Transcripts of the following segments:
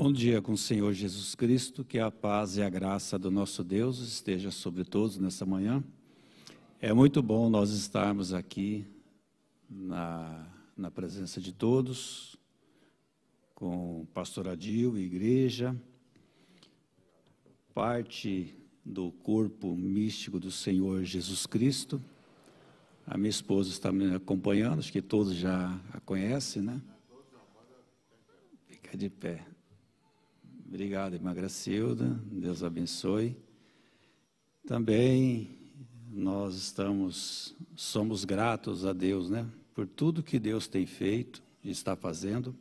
Bom dia com o Senhor Jesus Cristo, que a paz e a graça do nosso Deus esteja sobre todos nessa manhã. É muito bom nós estarmos aqui na presença de todos, com o pastor Adil e igreja, parte do corpo místico do Senhor Jesus Cristo. A minha esposa está me acompanhando, acho que todos já a conhecem, né? Fica de pé. Obrigado, irmã Gracilda, Deus abençoe. Também nós somos gratos a Deus, né? Por tudo que Deus tem feito e está fazendo.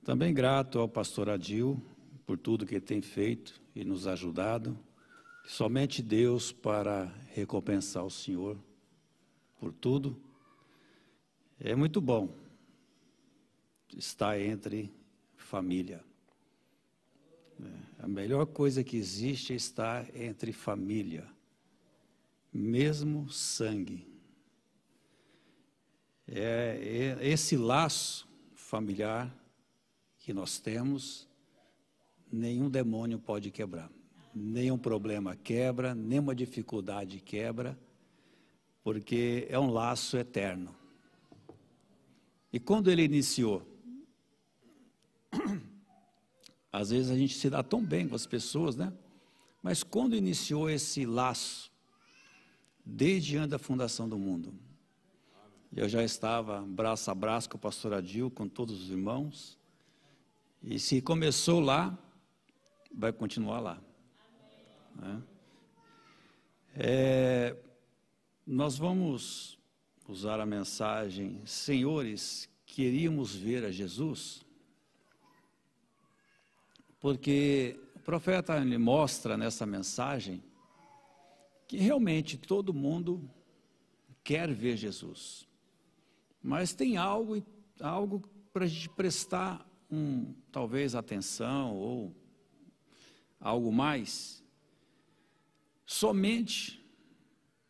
Também grato ao pastor Adil, por tudo que ele tem feito e nos ajudado. Somente Deus para recompensar o Senhor por tudo. É muito bom estar entre família. A melhor coisa que existe é estar entre família, mesmo sangue. É esse laço familiar que nós temos, nenhum demônio pode quebrar, nenhum problema quebra, nenhuma dificuldade quebra, porque é um laço eterno. E quando ele iniciou? Às vezes a gente se dá tão bem com as pessoas, né? Mas quando iniciou esse laço, desde antes da fundação do mundo, eu já estava braço a braço com o pastor Adil, com todos os irmãos, e se começou lá, vai continuar lá. Nós vamos usar a mensagem: Senhores, queríamos ver a Jesus. Porque o profeta ele mostra nessa mensagem que realmente todo mundo quer ver Jesus. Mas tem algo para a gente prestar talvez atenção ou algo mais. Somente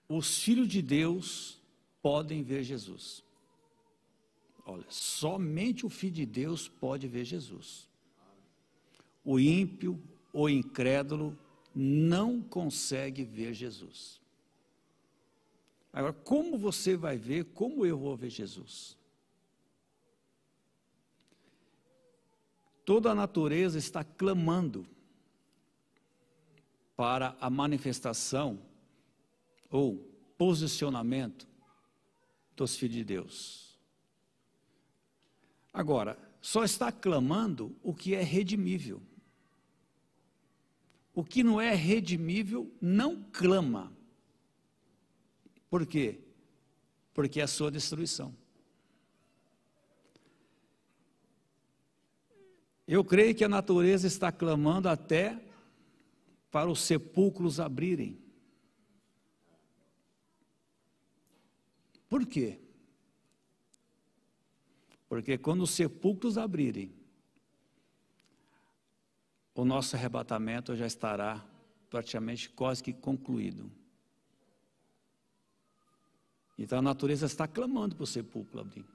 os filhos de Deus podem ver Jesus. Olha, somente o Filho de Deus pode ver Jesus. O ímpio, o incrédulo, não consegue ver Jesus. Agora, como você vai ver, como eu vou ver Jesus? Toda a natureza está clamando para a manifestação ou posicionamento dos filhos de Deus. Agora, só está clamando o que é redimível. O que não é redimível não clama. Por quê? Porque é a sua destruição. Eu creio que a natureza está clamando até para os sepulcros abrirem. Por quê? Porque quando os sepulcros abrirem, o nosso arrebatamento já estará praticamente quase que concluído. Então a natureza está clamando para o sepulcro abrir.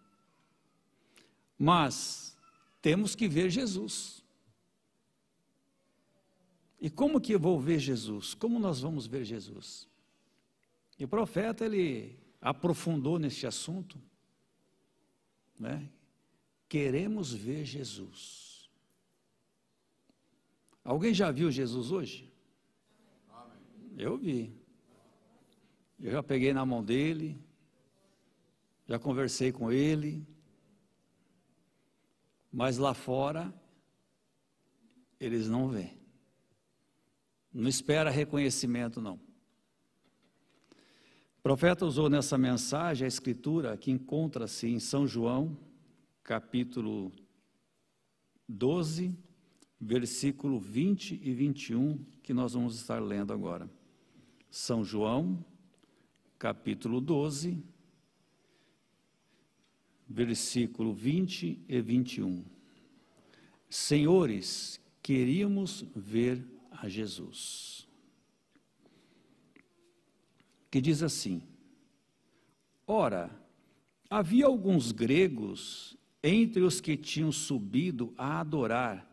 Mas temos que ver Jesus. E como que eu vou ver Jesus? Como nós vamos ver Jesus? E o profeta, ele aprofundou neste assunto, né? Queremos ver Jesus. Alguém já viu Jesus hoje? Eu vi. Eu já peguei na mão dele, já conversei com ele, mas lá fora eles não veem. Não espera reconhecimento, não. O profeta usou nessa mensagem a escritura que encontra-se em São João, capítulo 12, versículo 20 e 21, que nós vamos estar lendo agora. São João, capítulo 12, versículo 20 e 21. Senhores, queríamos ver a Jesus. Que diz assim: Ora, havia alguns gregos entre os que tinham subido a adorar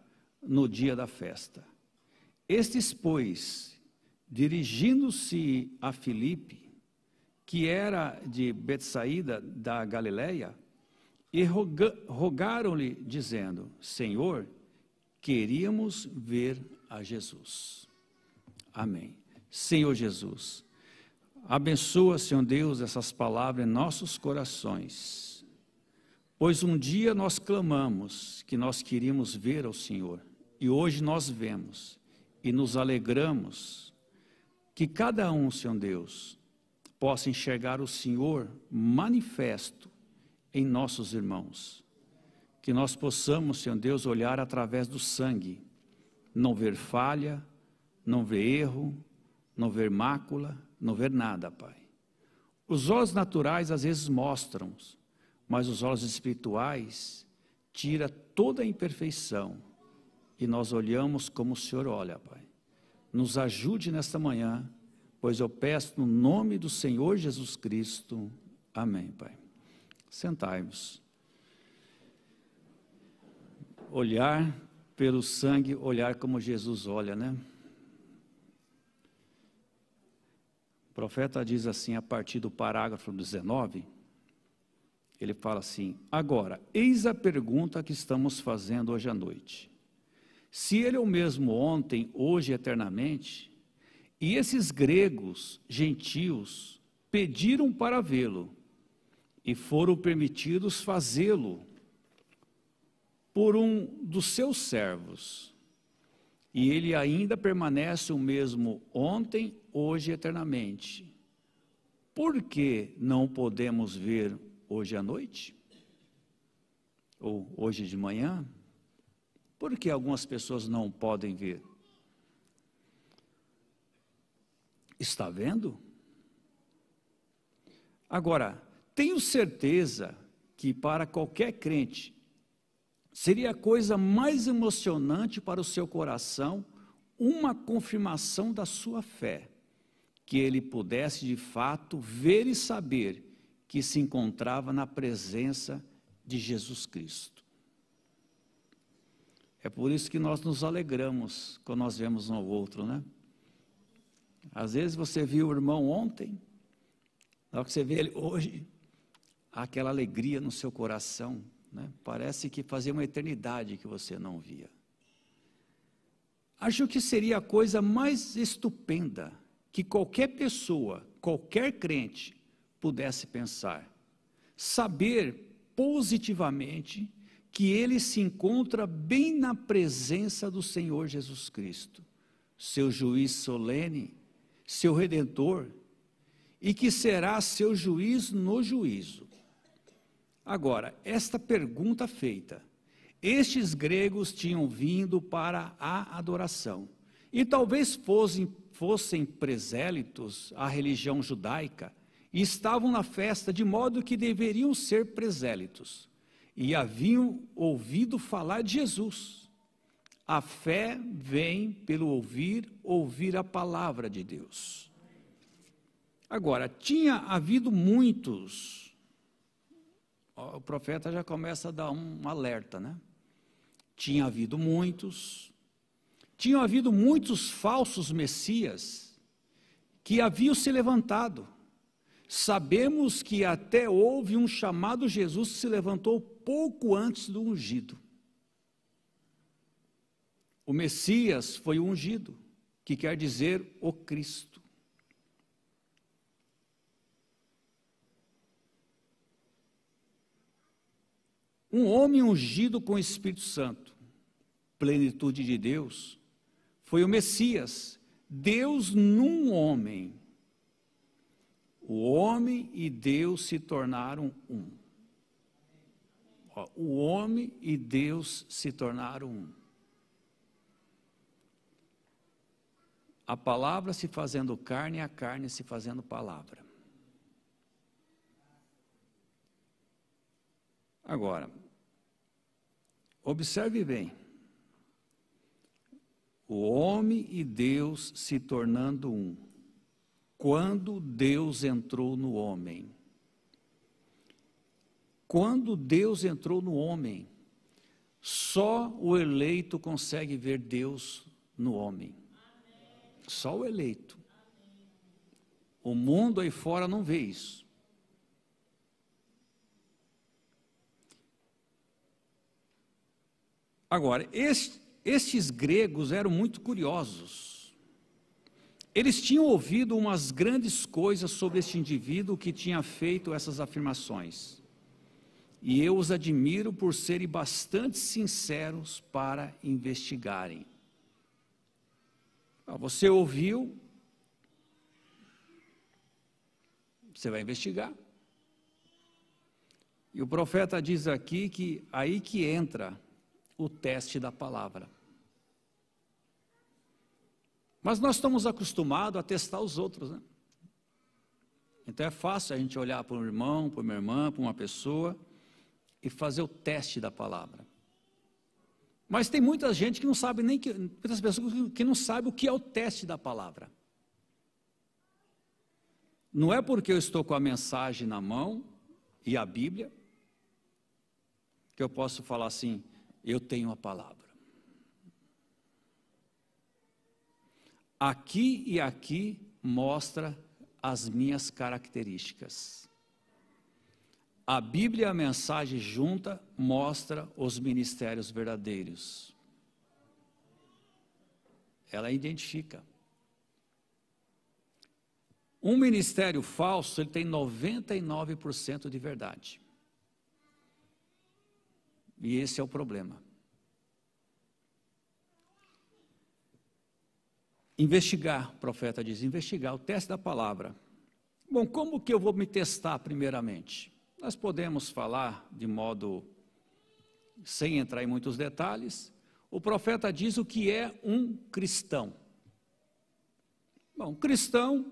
no dia da festa. Estes, pois, dirigindo-se a Filipe, que era de Betsaída da Galileia, e rogaram-lhe, dizendo: Senhor, queríamos ver a Jesus. Amém. Senhor Jesus, abençoa, Senhor Deus, essas palavras em nossos corações, pois um dia nós clamamos que nós queríamos ver ao Senhor, e hoje nós vemos, e nos alegramos, que cada um, Senhor Deus, possa enxergar o Senhor manifesto em nossos irmãos, que nós possamos, Senhor Deus, olhar através do sangue, não ver falha, não ver erro, não ver mácula, não ver nada, Pai. Os olhos naturais às vezes mostram, mas os olhos espirituais tiram toda a imperfeição, e nós olhamos como o Senhor olha, Pai. Nos ajude nesta manhã, pois eu peço no nome do Senhor Jesus Cristo. Amém, Pai. Sentai-vos. Olhar pelo sangue, olhar como Jesus olha, né? O profeta diz assim, a partir do parágrafo 19, ele fala assim: agora, eis a pergunta que estamos fazendo hoje à noite. Se ele é o mesmo ontem, hoje e eternamente, e esses gregos, gentios, pediram para vê-lo, e foram permitidos fazê-lo por um dos seus servos, e ele ainda permanece o mesmo ontem, hoje e eternamente, por que não podemos ver hoje à noite? Ou hoje de manhã? Por que algumas pessoas não podem ver? Está vendo? Agora, tenho certeza que para qualquer crente, seria a coisa mais emocionante para o seu coração, uma confirmação da sua fé, que ele pudesse de fato ver e saber que se encontrava na presença de Jesus Cristo. É por isso que nós nos alegramos quando nós vemos um ao outro, né? Às vezes você viu o irmão ontem, na hora que você vê ele hoje, há aquela alegria no seu coração, né? Parece que fazia uma eternidade que você não via. Acho que seria a coisa mais estupenda que qualquer pessoa, qualquer crente pudesse pensar. Saber positivamente que ele se encontra bem na presença do Senhor Jesus Cristo, seu juiz solene, seu redentor, e que será seu juiz no juízo. Agora, esta pergunta feita, estes gregos tinham vindo para a adoração, e talvez fossem presélitos à religião judaica, e estavam na festa de modo que deveriam ser presélitos, e haviam ouvido falar de Jesus. A fé vem pelo ouvir a palavra de Deus. Agora, tinha havido muitos, o profeta já começa a dar um alerta, né? Tinham havido muitos falsos messias que haviam se levantado. Sabemos que até houve um chamado Jesus que se levantou pouco antes do ungido. O Messias foi o ungido, que quer dizer o Cristo. Um homem ungido com o Espírito Santo, plenitude de Deus, foi o Messias, Deus num homem. O homem e Deus se tornaram um. O homem e Deus se tornaram um. A palavra se fazendo carne e a carne se fazendo palavra. Agora, observe bem. O homem e Deus se tornando um. Quando Deus entrou no homem. Quando Deus entrou no homem, Só o eleito consegue ver Deus no homem. Só o eleito. O mundo aí fora não vê isso. Agora, estes gregos eram muito curiosos. Eles tinham ouvido umas grandes coisas sobre este indivíduo que tinha feito essas afirmações. E eu os admiro por serem bastante sinceros para investigarem. Você ouviu, você vai investigar. E o profeta diz aqui que aí que entra o teste da palavra. Mas nós estamos acostumados a testar os outros, né? Então é fácil a gente olhar para um irmão, para uma irmã, para uma pessoa e fazer o teste da palavra. Mas tem muita gente que não sabe nem que, muitas pessoas que não sabem o que é o teste da palavra. Não é porque eu estou com a mensagem na mão e a Bíblia que eu posso falar assim, eu tenho a palavra. Aqui e aqui mostra as minhas características. A Bíblia e a mensagem junta mostra os ministérios verdadeiros. Ela identifica. Um ministério falso, ele tem 99% de verdade. E esse é o problema. Investigar, o profeta diz, investigar, o teste da palavra. Bom, como que eu vou me testar primeiramente? Nós podemos falar de modo, sem entrar em muitos detalhes, o profeta diz o que é um cristão. Bom, cristão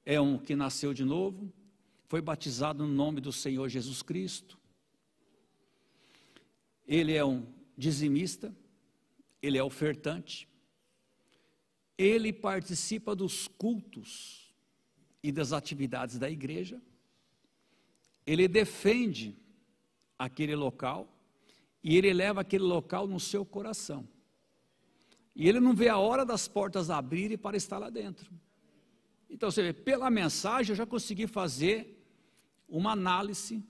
é um que nasceu de novo, foi batizado no nome do Senhor Jesus Cristo, ele é um dizimista, ele é ofertante, ele participa dos cultos e das atividades da igreja, ele defende aquele local e ele leva aquele local no seu coração. E ele não vê a hora das portas abrirem para estar lá dentro. Então, você vê, pela mensagem eu já consegui fazer uma análise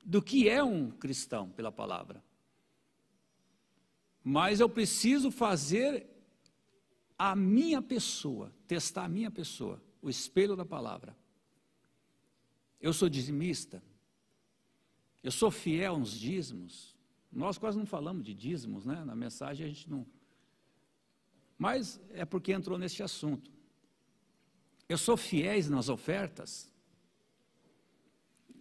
do que é um cristão pela palavra. Mas eu preciso fazer a minha pessoa, testar a minha pessoa, o espelho da palavra. Eu sou dizimista, eu sou fiel nos dízimos. Nós quase não falamos de dízimos, né? Na mensagem a gente não. Mas é porque entrou neste assunto. Eu sou fiel nas ofertas.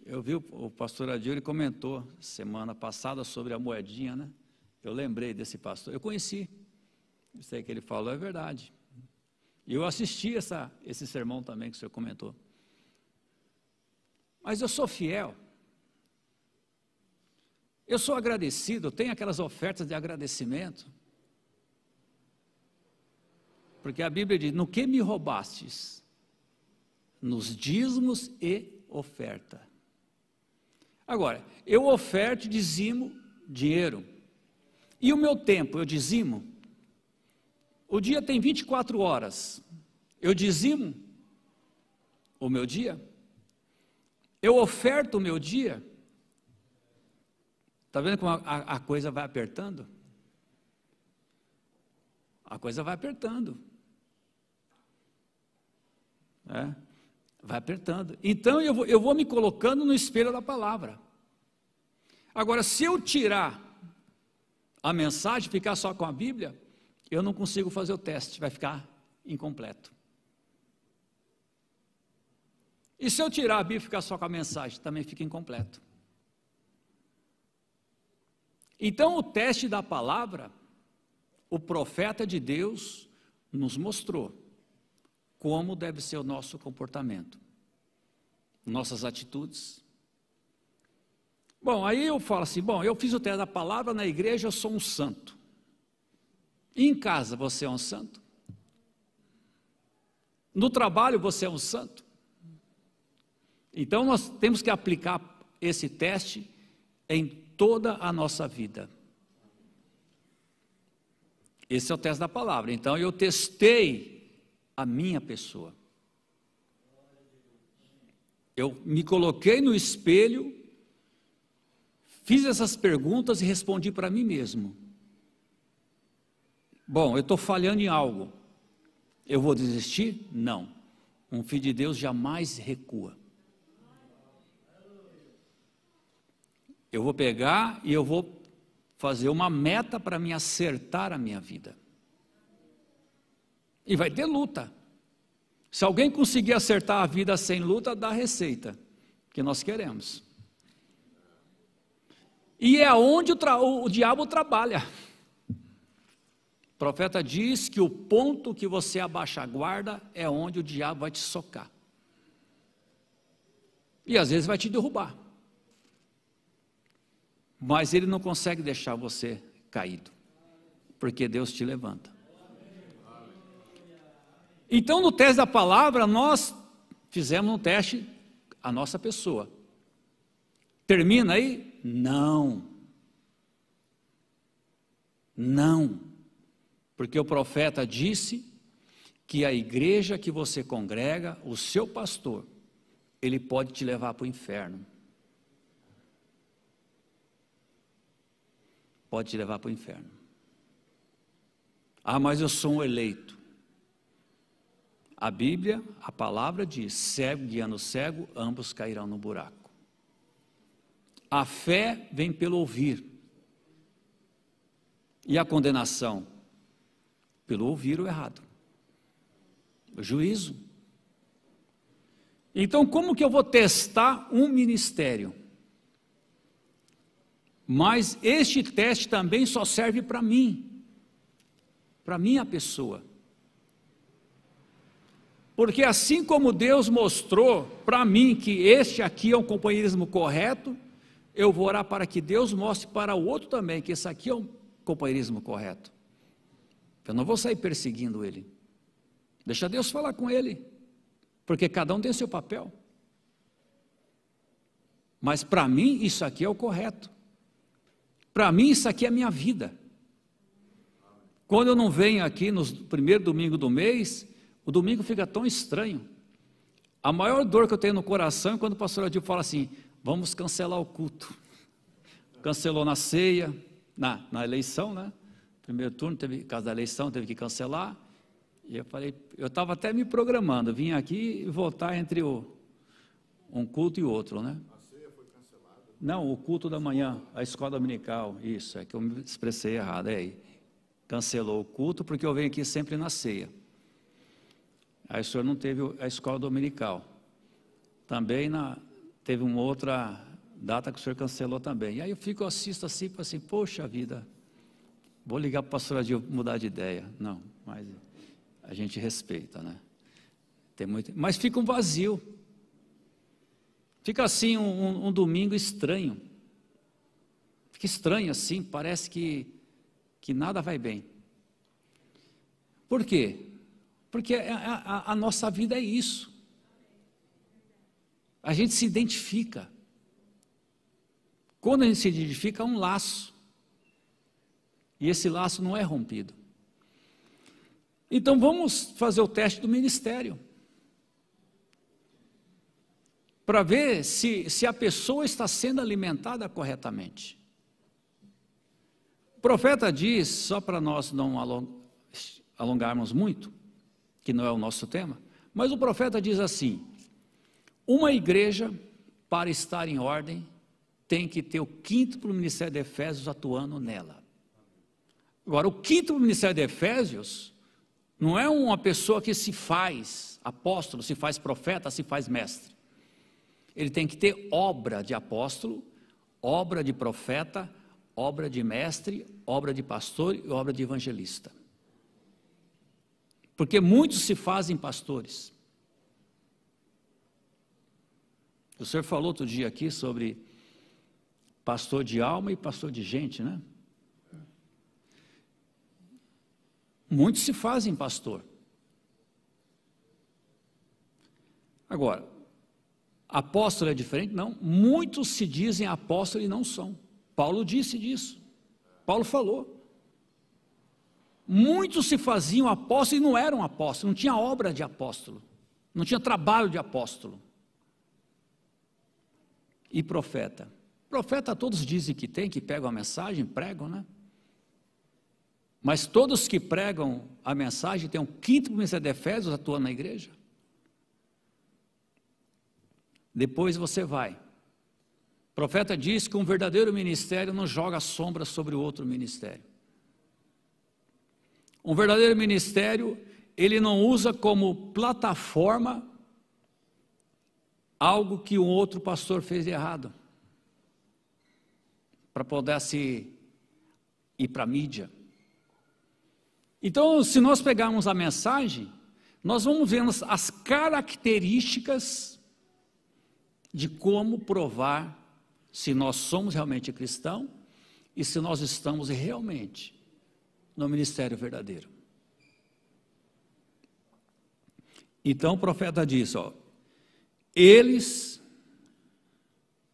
Eu vi o pastor Adil, ele comentou semana passada sobre a moedinha, né? Eu lembrei desse pastor, eu conheci. Isso aí que ele falou é verdade. E eu assisti esse sermão também que o senhor comentou. Mas eu sou fiel. Eu sou agradecido, eu tenho aquelas ofertas de agradecimento. Porque a Bíblia diz, no que me roubastes? Nos dízimos e oferta. Agora, eu oferto e dizimo dinheiro. E o meu tempo, eu dizimo? O dia tem 24 horas. Eu dizimo o meu dia? Eu oferto o meu dia? Está vendo como a coisa vai apertando? A coisa vai apertando. Vai apertando. Então eu vou me colocando no espelho da palavra. Agora, se eu tirar a mensagem, ficar só com a Bíblia, eu não consigo fazer o teste, vai ficar incompleto. E se eu tirar a Bíblia e ficar só com a mensagem, também fica incompleto. Então, o teste da palavra, o profeta de Deus nos mostrou como deve ser o nosso comportamento, nossas atitudes. Bom, aí eu falo assim, bom, eu fiz o teste da palavra, na igreja eu sou um santo. E em casa você é um santo? No trabalho você é um santo? Então nós temos que aplicar esse teste em toda a nossa vida. Esse é o teste da palavra. Então eu testei a minha pessoa. Eu me coloquei no espelho, fiz essas perguntas e respondi para mim mesmo. Bom, eu estou falhando em algo. Eu vou desistir? Não. Um filho de Deus jamais recua. Eu vou pegar e eu vou fazer uma meta para me acertar a minha vida. E vai ter luta. Se alguém conseguir acertar a vida sem luta, dá a receita que nós queremos. E é onde o diabo trabalha. O profeta diz que o ponto que você abaixa a guarda é onde o diabo vai te socar. E às vezes vai te derrubar. Mas ele não consegue deixar você caído, porque Deus te levanta. Então, no teste da palavra, nós fizemos um teste a nossa pessoa. Termina aí? Não. Não. Porque o profeta disse que a igreja que você congrega, o seu pastor, ele pode te levar para o inferno. Pode te levar para o inferno. Ah, mas eu sou um eleito. A Bíblia, a palavra diz, cego guiando cego, ambos cairão no buraco. A fé vem pelo ouvir. E a condenação? Pelo ouvir o errado. O juízo. Então, como que eu vou testar um ministério? Mas este teste também só serve para mim, para minha pessoa. Porque assim como Deus mostrou para mim que este aqui é um companheirismo correto, eu vou orar para que Deus mostre para o outro também que esse aqui é um companheirismo correto. Eu não vou sair perseguindo ele. Deixa Deus falar com ele, porque cada um tem seu papel. Mas para mim isso aqui é o correto. Para mim isso aqui é a minha vida. Quando eu não venho aqui no primeiro domingo do mês, o domingo fica tão estranho. A maior dor que eu tenho no coração é quando o pastor Adil fala assim, vamos cancelar o culto. Cancelou na ceia, na eleição, né? Primeiro turno, por causa da eleição, teve que cancelar. E eu falei, eu estava até me programando, vim aqui e voltar entre um culto e outro, né? Não, o culto da manhã, a escola dominical, isso, é que eu me expressei errado, é aí. Cancelou o culto porque eu venho aqui sempre na ceia. Aí o senhor não teve a escola dominical. Também teve uma outra data que o senhor cancelou também. E aí eu assisto assim, poxa vida, vou ligar para o pastor Adil mudar de ideia. Não, mas a gente respeita, né? Mas fica um vazio. Fica assim um domingo estranho. Fica estranho assim, parece que nada vai bem. Por quê? Porque a nossa vida é isso. A gente se identifica. Quando a gente se identifica, é um laço. E esse laço não é rompido. Então vamos fazer o teste do ministério. Para ver se a pessoa está sendo alimentada corretamente. O profeta diz, só para nós não alongarmos muito, que não é o nosso tema, mas o profeta diz assim, uma igreja, para estar em ordem, tem que ter o quíntuplo ministério de Efésios atuando nela. Agora, o quíntuplo ministério de Efésios não é uma pessoa que se faz apóstolo, se faz profeta, se faz mestre. Ele tem que ter obra de apóstolo, obra de profeta, obra de mestre, obra de pastor e obra de evangelista. Porque muitos se fazem pastores. O senhor falou outro dia aqui sobre pastor de alma e pastor de gente, né? Muitos se fazem pastor. Agora, apóstolo é diferente? Não. Muitos se dizem apóstolo e não são. Paulo disse disso. Paulo falou. Muitos se faziam apóstolos e não eram apóstolos, não tinha obra de apóstolo, não tinha trabalho de apóstolo. E profeta? Profeta todos dizem que tem, que pegam a mensagem, pregam, né? Mas todos que pregam a mensagem têm um quinto ministério de Efésios atuando na igreja. Depois você vai. O profeta diz que um verdadeiro ministério não joga sombra sobre o outro ministério. Um verdadeiro ministério, ele não usa como plataforma algo que um outro pastor fez de errado, para poder ir para a mídia. Então, se nós pegarmos a mensagem, nós vamos ver as características de como provar se nós somos realmente cristãos e se nós estamos realmente no ministério verdadeiro. Então o profeta diz,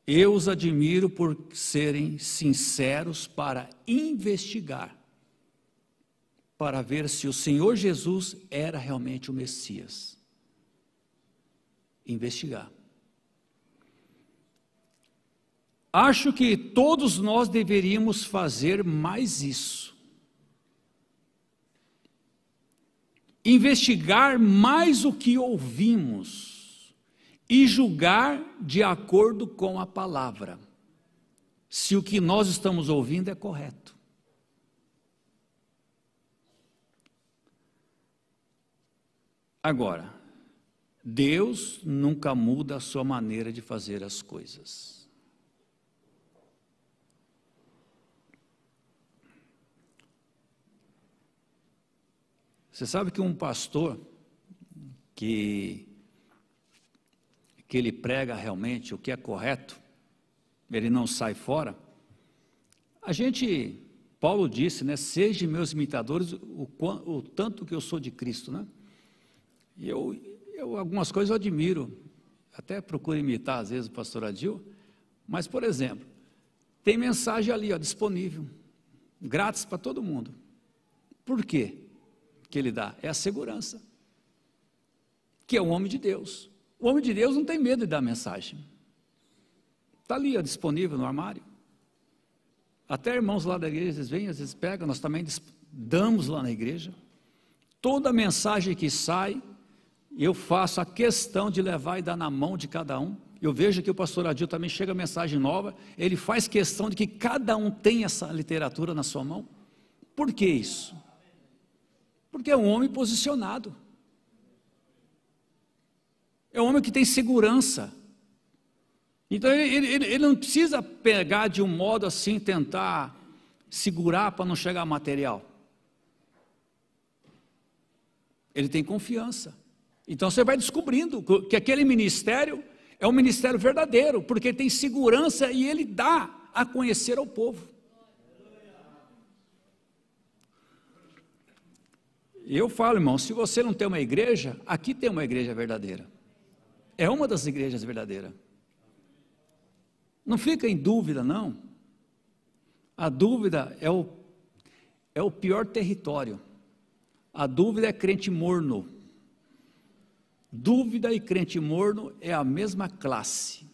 eu os admiro por serem sinceros para investigar, para ver se o Senhor Jesus era realmente o Messias. Investigar. Acho que todos nós deveríamos fazer mais isso. Investigar mais o que ouvimos e julgar de acordo com a palavra, se o que nós estamos ouvindo é correto. Agora, Deus nunca muda a sua maneira de fazer as coisas. Você sabe que um pastor que ele prega realmente o que é correto, ele não sai fora. Paulo disse, né, sejam meus imitadores o tanto que eu sou de Cristo, né? E eu algumas coisas eu admiro, até procuro imitar às vezes o pastor Adil, mas por exemplo, tem mensagem ali, disponível, grátis para todo mundo. Por quê que ele dá? É a segurança, que é um homem de Deus. O homem de Deus não tem medo de dar mensagem. Está ali, disponível no armário. Até irmãos lá da igreja, eles vêm, às vezes pegam, nós também damos lá na igreja. Toda mensagem que sai, eu faço a questão de levar e dar na mão de cada um. Eu vejo que o pastor Adil também chega a mensagem nova, ele faz questão de que cada um tenha essa literatura na sua mão. Por que isso? Porque é um homem posicionado. É um homem que tem segurança. Então ele não precisa pegar de um modo assim, tentar segurar para não chegar material. Ele tem confiança. Então você vai descobrindo que aquele ministério é um ministério verdadeiro, porque ele tem segurança e ele dá a conhecer ao povo. Eu falo, irmão, se você não tem uma igreja, aqui tem uma igreja verdadeira. É uma das igrejas verdadeiras. Não fica em dúvida, não. A dúvida é o pior território. A dúvida é crente morno. Dúvida e crente morno é a mesma classe.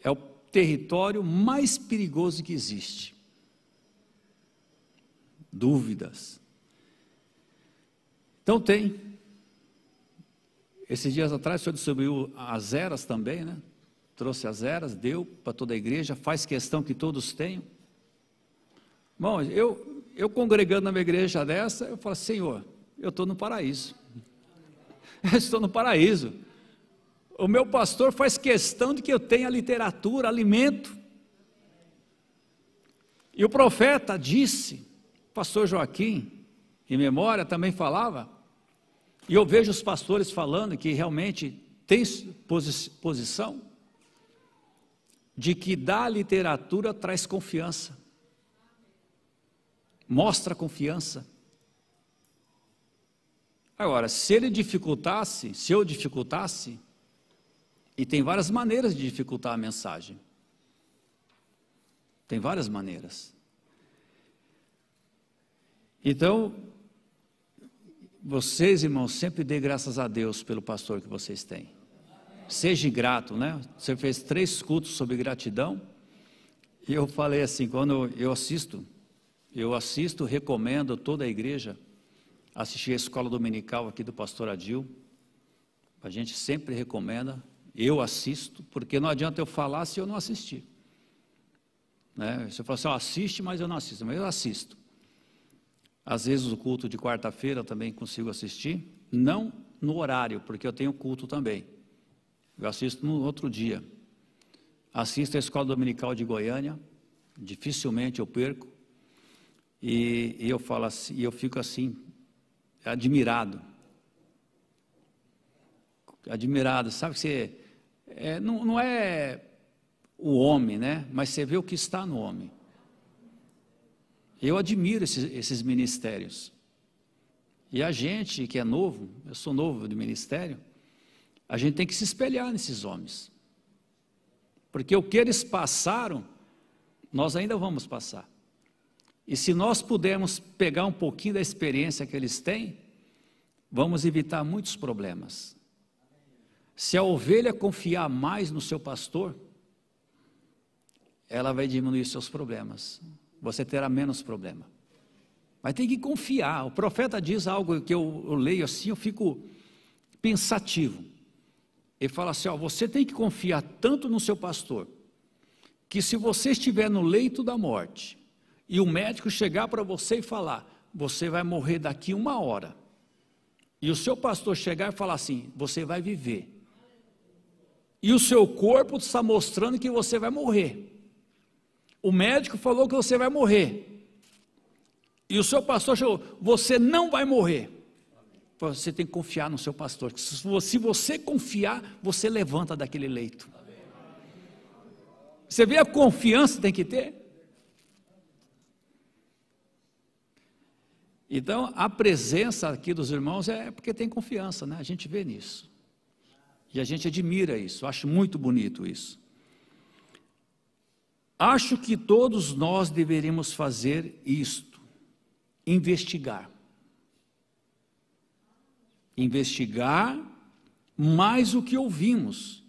É o território mais perigoso que existe. Dúvidas. Então tem. Esses dias atrás o senhor distribuiu as eras também, né? Trouxe as eras, deu para toda a igreja, faz questão que todos tenham. Bom, eu congregando na minha igreja dessa, eu falo, Senhor, eu estou no paraíso. Eu estou no paraíso. O meu pastor faz questão de que eu tenha literatura, alimento. E o profeta disse, pastor Joaquim, em memória, também falava, e eu vejo os pastores falando que realmente tem posição, de que da literatura traz confiança, mostra confiança. Agora, se eu dificultasse, e tem várias maneiras de dificultar a mensagem. Tem várias maneiras. Então, vocês, irmãos, sempre dê graças a Deus pelo pastor que vocês têm. Seja grato, né? Você fez 3 cultos sobre gratidão. E eu falei assim, quando eu assisto, recomendo toda a igreja assistir a escola dominical aqui do pastor Adil. A gente sempre recomenda, eu assisto, porque não adianta eu falar se eu não assistir. Né? Você fala assim, assiste, mas eu não assisto, mas eu assisto. Às vezes o culto de quarta-feira eu também consigo assistir, não no horário, porque eu tenho culto também. Eu assisto no outro dia. Assisto a escola dominical de Goiânia, dificilmente eu perco, e eu falo assim, e eu fico assim, admirado, sabe que você, não é o homem, né, mas você vê o que está no homem. Eu admiro esses ministérios, e a gente que é novo, eu sou novo do ministério, a gente tem que se espelhar nesses homens, porque o que eles passaram, nós ainda vamos passar. E se nós pudermos pegar um pouquinho da experiência que eles têm, vamos evitar muitos problemas. Se a ovelha confiar mais no seu pastor, ela vai diminuir seus problemas. Você terá menos problema. Mas tem que confiar. O profeta diz algo que eu leio assim, eu fico pensativo. Ele fala assim, você tem que confiar tanto no seu pastor, que se você estiver no leito da morte, e o médico chegar para você e falar, você vai morrer daqui 1 hora, e o seu pastor chegar e falar assim, você vai viver, e o seu corpo está mostrando que você vai morrer, o médico falou que você vai morrer, e o seu pastor chegou, você não vai morrer. Você tem que confiar no seu pastor. Se você confiar, você levanta daquele leito. Você vê a confiança que tem que ter? Então, a presença aqui dos irmãos é porque tem confiança, né? A gente vê nisso. E a gente admira isso, acho muito bonito isso. Acho que todos nós deveríamos fazer isto, investigar. Investigar mais o que ouvimos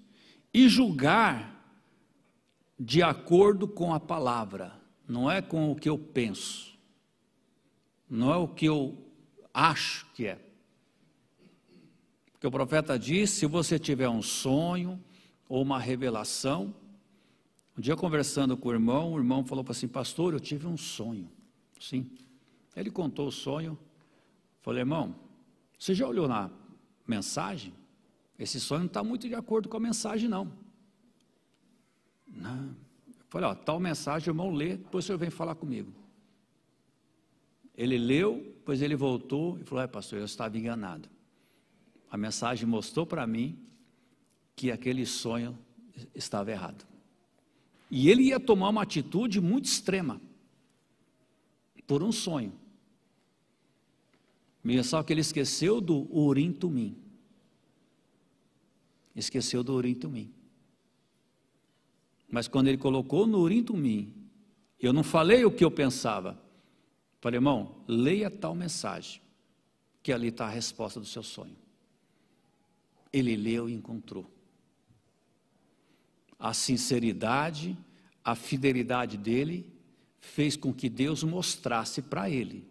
e julgar de acordo com a palavra, não é com o que eu penso, não é o que eu acho que é. Porque o profeta diz, se você tiver um sonho ou uma revelação, um dia conversando com o irmão falou para assim, pastor, eu tive um sonho. Sim. Ele contou o sonho, falei, irmão, você já olhou na mensagem? Esse sonho não está muito de acordo com a mensagem, não. Não. Eu falei, tal mensagem, o irmão lê, depois o senhor vem falar comigo. Ele leu, depois ele voltou e falou, pastor, eu estava enganado. A mensagem mostrou para mim que aquele sonho estava errado. E ele ia tomar uma atitude muito extrema, por um sonho. Só que ele esqueceu do Urim Tumim. Esqueceu do Urim Tumim. Mas quando ele colocou no Urim Tumim, eu não falei o que eu pensava. Falei, irmão, leia tal mensagem, que ali está a resposta do seu sonho. Ele leu e encontrou. A sinceridade, a fidelidade dele, fez com que Deus mostrasse para ele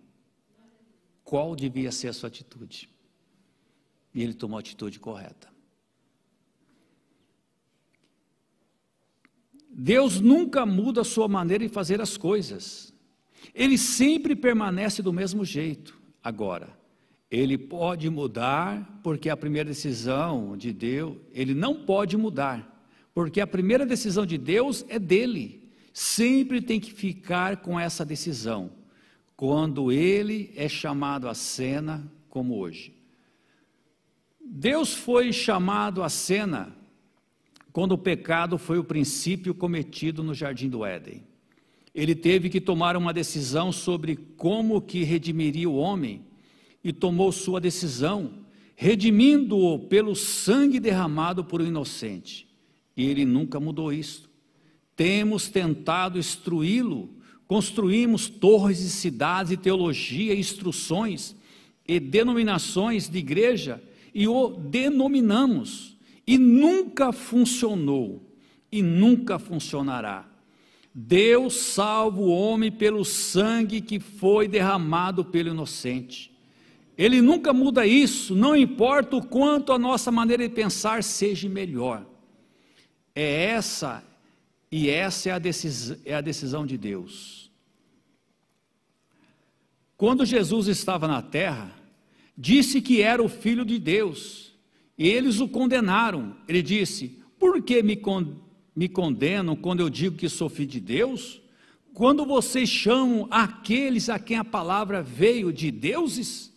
qual devia ser a sua atitude. E ele tomou a atitude correta. Deus nunca muda a sua maneira de fazer as coisas. Ele sempre permanece do mesmo jeito. Agora, ele pode mudar, porque a primeira decisão de Deus, ele não pode mudar, porque a primeira decisão de Deus é dele. Sempre tem que ficar com essa decisão. Quando ele é chamado à cena, como hoje. Deus foi chamado à cena quando o pecado foi o princípio cometido no Jardim do Éden. Ele teve que tomar uma decisão sobre como que redimiria o homem, e tomou sua decisão, redimindo-o pelo sangue derramado por um inocente. E ele nunca mudou isso. temos tentado instruí-lo, construímos torres de cidades, e teologia, instruções e denominações de igreja, e o denominamos, e nunca funcionou, e nunca funcionará. Deus salva o homem pelo sangue que foi derramado pelo inocente. Ele nunca muda isso, não importa o quanto a nossa maneira de pensar seja melhor. Essa é a decisão de Deus. Quando Jesus estava na terra, disse que era o Filho de Deus, e eles o condenaram. Ele disse: por que me condenam quando eu digo que sou filho de Deus? Quando vocês chamam aqueles a quem a palavra veio de deuses?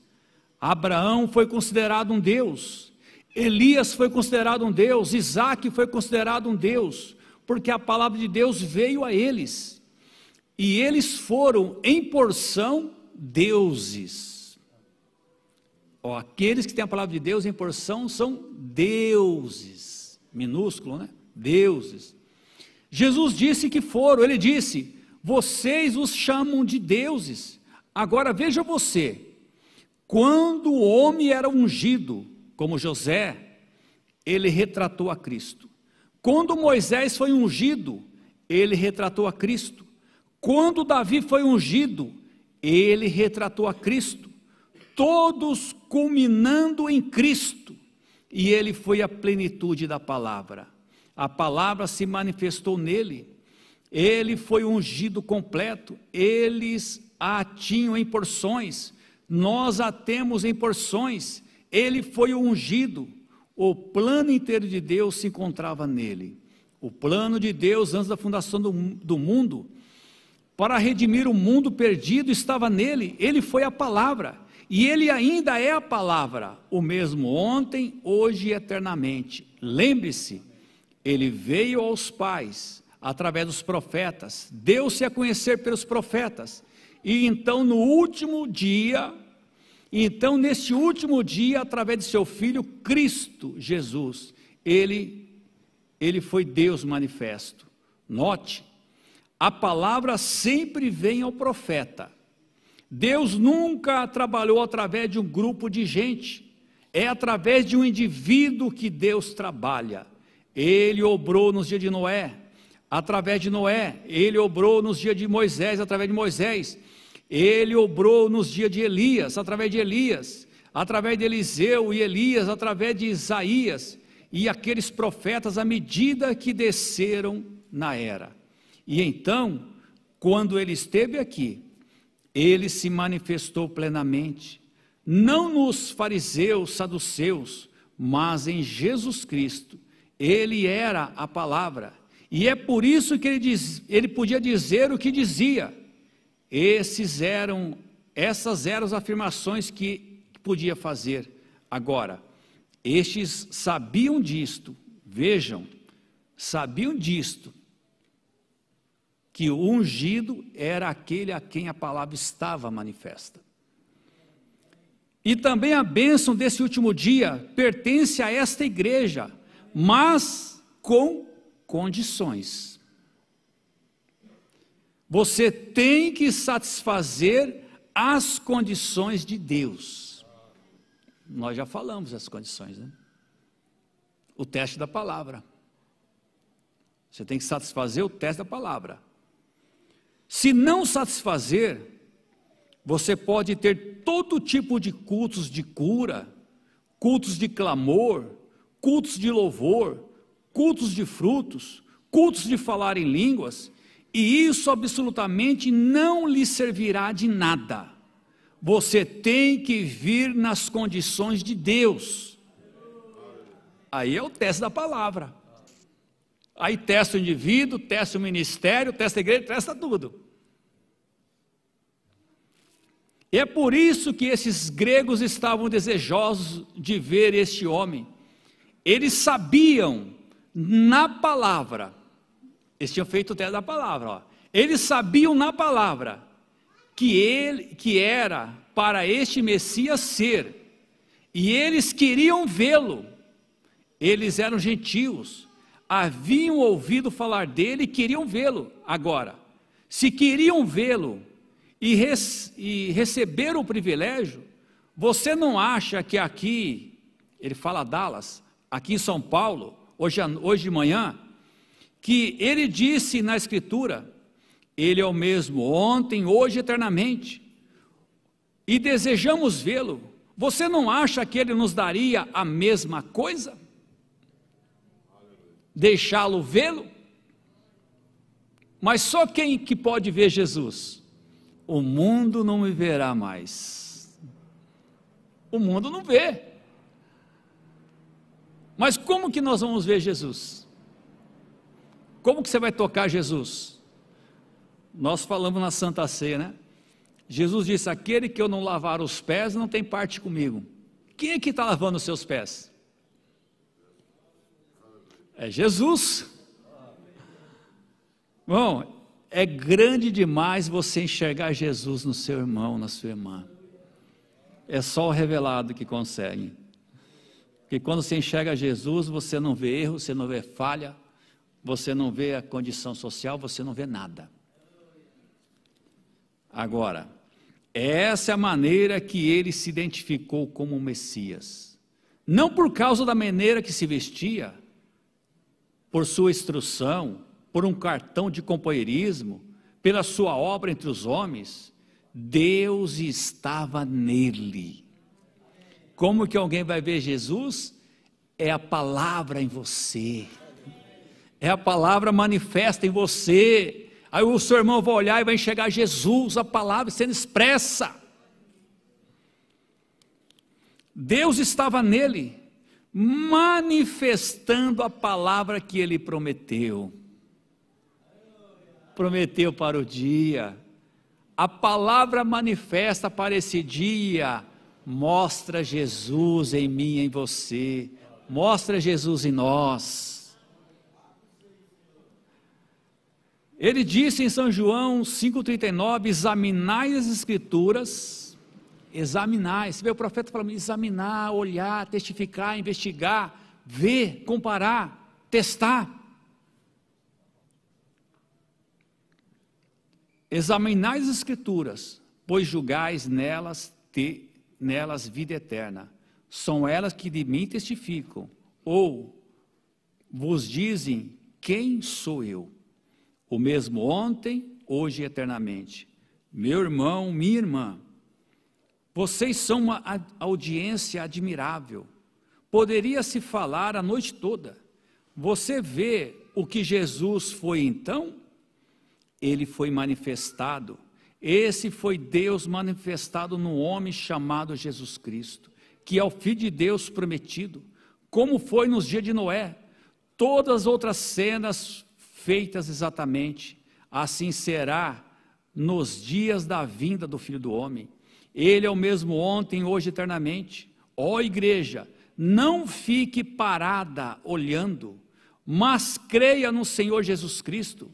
Abraão foi considerado um Deus, Elias foi considerado um Deus, Isaac foi considerado um Deus, porque a palavra de Deus veio a eles, e eles foram em porção deuses. Aqueles que têm a palavra de Deus em porção são deuses, minúsculo, né? Deuses. Jesus disse que foram, ele disse: vocês os chamam de deuses. Agora veja você, quando o homem era ungido, como José, ele retratou a Cristo. Quando Moisés foi ungido, ele retratou a Cristo. Quando Davi foi ungido, ele retratou a Cristo. Todos culminando em Cristo, e ele foi a plenitude da palavra. A palavra se manifestou nele, ele foi ungido completo, eles a tinham em porções, nós a temos em porções, ele foi ungido, o plano inteiro de Deus se encontrava nele. O plano de Deus antes da fundação do mundo, para redimir o mundo perdido, estava nele. Ele foi a palavra, e ele ainda é a palavra, o mesmo ontem, hoje e eternamente. Lembre-se, ele veio aos pais através dos profetas, deu-se a conhecer pelos profetas, e então neste último dia, através de seu Filho Cristo Jesus, ele foi Deus manifesto. Note, a palavra sempre vem ao profeta. Deus nunca trabalhou através de um grupo de gente, é através de um indivíduo que Deus trabalha. Ele obrou nos dias de Noé, através de Noé. Ele obrou nos dias de Moisés, através de Moisés. Ele obrou nos dias de Elias, através de Elias. Através de Eliseu e Elias, através de Isaías. E aqueles profetas à medida que desceram na era. E então, quando ele esteve aqui, ele se manifestou plenamente, não nos fariseus, saduceus, mas em Jesus Cristo. Ele era a palavra, e é por isso que ele podia dizer o que dizia. Essas eram as afirmações que podia fazer. Agora, estes sabiam disto, vejam, sabiam disto, que o ungido era aquele a quem a palavra estava manifesta. E também a bênção desse último dia pertence a esta igreja, mas com condições. Você tem que satisfazer as condições de Deus. Nós já falamos essas condições, né? O teste da palavra. Você tem que satisfazer o teste da palavra. Se não satisfazer, você pode ter todo tipo de cultos de cura, cultos de clamor, cultos de louvor, cultos de frutos, cultos de falar em línguas, e isso absolutamente não lhe servirá de nada. Você tem que vir nas condições de Deus. Aí é o teste da palavra. Aí testa o indivíduo, testa o ministério, testa a igreja, testa tudo. E é por isso que esses gregos estavam desejosos de ver este homem. Eles sabiam na palavra, eles tinham feito o teste da palavra, eles sabiam na palavra que era para este Messias ser, e eles queriam vê-lo. Eles eram gentios, haviam ouvido falar dele e queriam vê-lo. Agora, se queriam vê-lo e receber o privilégio, você não acha que aqui, ele fala Dallas, aqui em São Paulo, hoje de manhã, que ele disse na Escritura, ele é o mesmo ontem, hoje, eternamente, e desejamos vê-lo, você não acha que ele nos daria a mesma coisa? Deixá-lo vê-lo? Mas só quem que pode ver Jesus? O mundo não me verá mais. O mundo não vê. Mas como que nós vamos ver Jesus? Como que você vai tocar Jesus? Nós falamos na Santa Ceia, né? Jesus disse, aquele que eu não lavar os pés não tem parte comigo. Quem é que está lavando os seus pés? É Jesus. Bom, é grande demais você enxergar Jesus no seu irmão, na sua irmã. É só o revelado que consegue. Porque quando você enxerga Jesus, você não vê erro, você não vê falha, você não vê a condição social, você não vê nada. Agora, essa é a maneira que ele se identificou como Messias. Não por causa da maneira que se vestia, por sua instrução, por um cartão de companheirismo, pela sua obra entre os homens, Deus estava nele. Como que alguém vai ver Jesus? É a palavra em você, é a palavra manifesta em você. Aí o seu irmão vai olhar e vai enxergar Jesus, a palavra sendo expressa. Deus estava nele, manifestando a palavra que ele prometeu. Prometeu para o dia. A palavra manifesta para esse dia. Mostra Jesus em mim e em você. Mostra Jesus em nós. Ele disse em São João 5,39, examinai as Escrituras, examinai, você vê o profeta falando, examinar, olhar, testificar, investigar, ver, comparar, testar. Examinai as Escrituras, pois julgais nelas vida eterna, são elas que de mim testificam, ou vos dizem quem sou eu. O mesmo ontem, hoje e eternamente. Meu irmão, minha irmã, vocês são uma audiência admirável. Poderia-se falar a noite toda. Você vê o que Jesus foi então? Ele foi manifestado. Esse foi Deus manifestado no homem chamado Jesus Cristo, que é o Filho de Deus prometido, como foi nos dias de Noé. Todas as outras cenas feitas exatamente, assim será nos dias da vinda do Filho do Homem. Ele é o mesmo ontem, hoje, eternamente. Ó igreja, não fique parada olhando, mas creia no Senhor Jesus Cristo.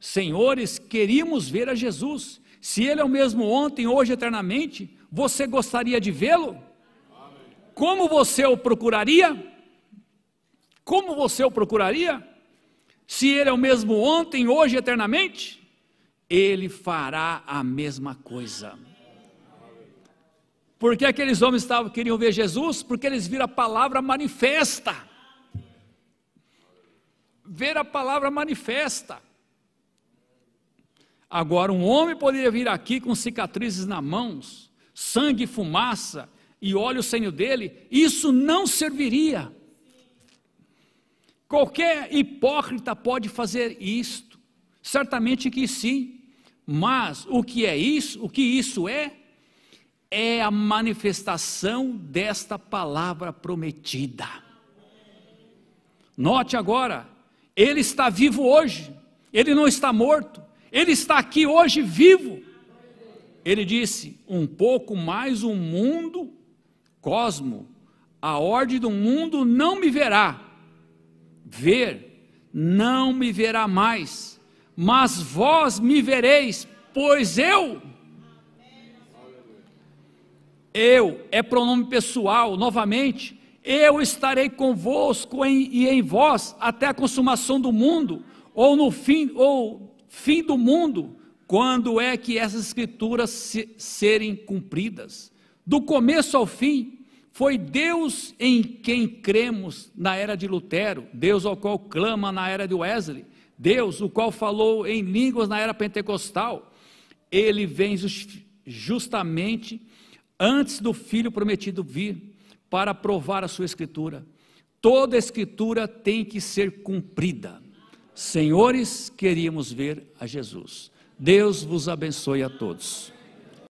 Senhores, queríamos ver a Jesus. Se Ele é o mesmo ontem, hoje, eternamente, você gostaria de vê-lo? Como você o procuraria? Como você o procuraria? Se Ele é o mesmo ontem, hoje, eternamente, Ele fará a mesma coisa. Por que aqueles homens queriam ver Jesus? Porque eles viram a palavra manifesta. Ver a palavra manifesta. Agora, um homem poderia vir aqui com cicatrizes nas mãos, sangue e fumaça, e olha o senho dele, isso não serviria. Qualquer hipócrita pode fazer isto, certamente que sim, mas o que isso é a manifestação desta palavra prometida. Note agora, ele está vivo hoje, ele não está morto, ele está aqui hoje vivo. Ele disse, um pouco mais o mundo, cosmo, a ordem do mundo não me verá, não me verá mais, mas vós me vereis, pois eu é pronome pessoal, novamente, eu estarei convosco e em vós até a consumação do mundo, ou fim do mundo. Quando é que essas escrituras serem cumpridas? Do começo ao fim, foi Deus em quem cremos na era de Lutero, Deus ao qual clama na era de Wesley, Deus o qual falou em línguas na era pentecostal. Ele vem justamente antes do Filho prometido vir, para provar a sua Escritura. Toda a Escritura tem que ser cumprida. Senhores, queríamos ver a Jesus. Deus vos abençoe a todos.